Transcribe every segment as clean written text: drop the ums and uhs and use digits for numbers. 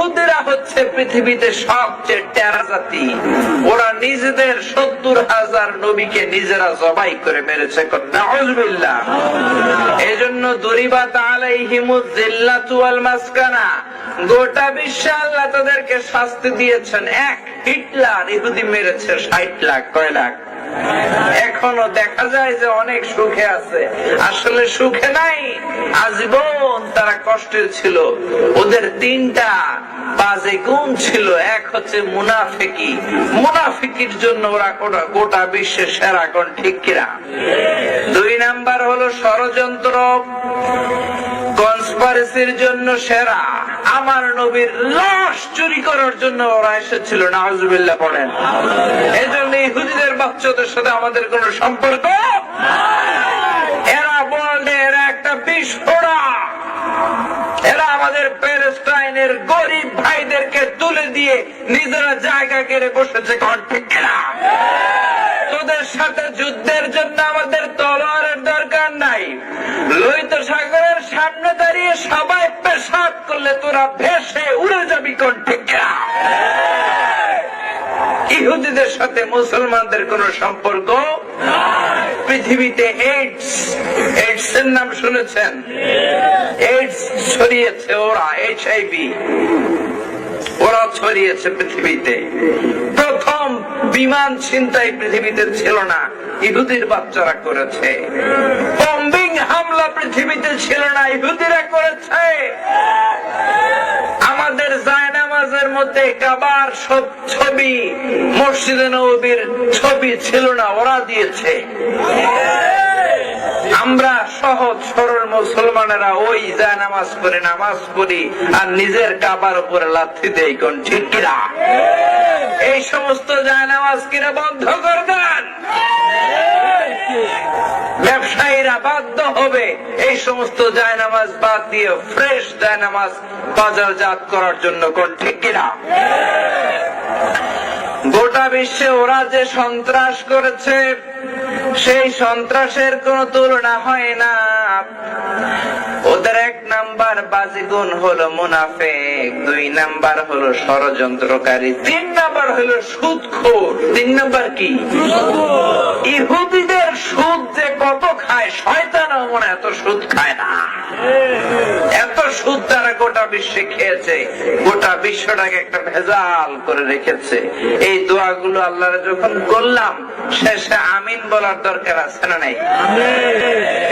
ইহুদিরা হচ্ছে পৃথিবীতে সবচেয়ে টেরা জাতি। ওরা নিজেদের 70,000 নবীকে নিজেরা জবাই করে মেরেছে। নাউযুবিল্লাহ। এজন্য দরিবাত আলাইহিমুয যিল্লাতু ওয়াল মাসকানা, গোটা বিশ্বে আল্লাহ তাদেরকে শাস্তি দিয়েছেন। এক হিটলার ইহুদি মেরেছে 60 লাখ। কয় লাখ? এখনো দেখা যায় যে অনেক সুখে আছে, আসলে সুখে নাই, আজীবন তারা কষ্টের ছিল। ওদের 3টা বাজে গুণ ছিল। এক হচ্ছে মুনাফিকি, মুনাফিকির জন্য ওরা গোটা বিশ্বের সেরা। কোন ঠিক কিনা? 2 নাম্বার হলো ষড়যন্ত্র, কনস্পিরেসির জন্য সেরা। আমার নবীর লাশ চুরি করার জন্য ওরা এসেছিল। নাউযুবিল্লাহ পড়েন। এজন্য ইহুদিদের বাচ্চাদের সাথে আমাদের কোনো সম্পর্ক। এরা বলে এরা একটা বিস্ফোরা। এরা আমাদের প্যালেস্টাইনের গরিব ভাইদেরকে তুলে দিয়ে নিজেরা জায়গা কেড়ে বসেছে। তোদের সাথে যুদ্ধের জন্য আমাদের তলোয়ারের দরকার নাই। লোহিত সাগরের সামনে দাঁড়িয়ে সবাই পেশাব করলে তোরা ভেসে উড়ে যাবি। কোন ঠিক? ইহুদিদের সাথে মুসলমানদের কোন সম্পর্ক। পৃথিবীতে এইডস এর নাম শুনেছেন? এইডস ছড়িয়েছে ওরা, HIV ওরা ছড়িয়েছে পৃথিবীতে। প্রথম বিমান ছিনতাই পৃথিবীতে ছিল না, ইহুদির বাচ্চারা করেছে। বম্বিং হামলা পৃথিবীতে ছিল না, ইহুদিরা করেছে। আমাদের জায়নামাজের মধ্যে কাবার সব ছবি, মসজিদে নববীর ছবি ছিল না, ওরা দিয়েছে। আমরা সহজ সরল মুসলমানেরা ওই জায়নামাজ করে নামাজ পড়ি আর নিজের কাবার উপরে লাথি দেই। কোন ঠিক কিনা? এই সমস্ত জায়নামাজ কিনা বন্ধ করবেন। ব্যবসায়ীরা বাধ্য হবে এই সমস্ত জায়নামাজ বাদ দিয়ে ফ্রেশ জায়নামাজ বাজারজাত করার জন্য। কোন ঠিক কিনা? গোটা বিশ্বে ওরা যে সন্ত্রাস করেছে, সেই সন্ত্রাসের কোন তুলনা হয় না। ওদের 1 নাম্বার বাজিগুণ হলো মুনাফিক, 2 নাম্বার হলো ষড়যন্ত্রকারী, 3 নাম্বার হলো সুদখোর। 3 নাম্বার কি? ইহুদিদের সুদ যে কত খায়, শয়তানও মনে এত সুদ খায় না। এত সুদ তারা গোটা বিশ্বে খেয়েছে, গোটা বিশ্বটাকে একটা ভেজাল করে রেখেছে। এই দোয়াগুলো আল্লাহর যখন করলাম, শেষে আমিন বলার দরকার আছে না নাই?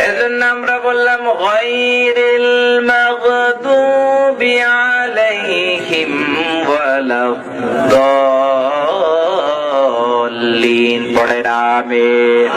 এজন্য আমরা বললাম গায়রিল মাগদুবি আলাইহিম ওয়ালাদ-দাল্লিন। পড়ে আমিন।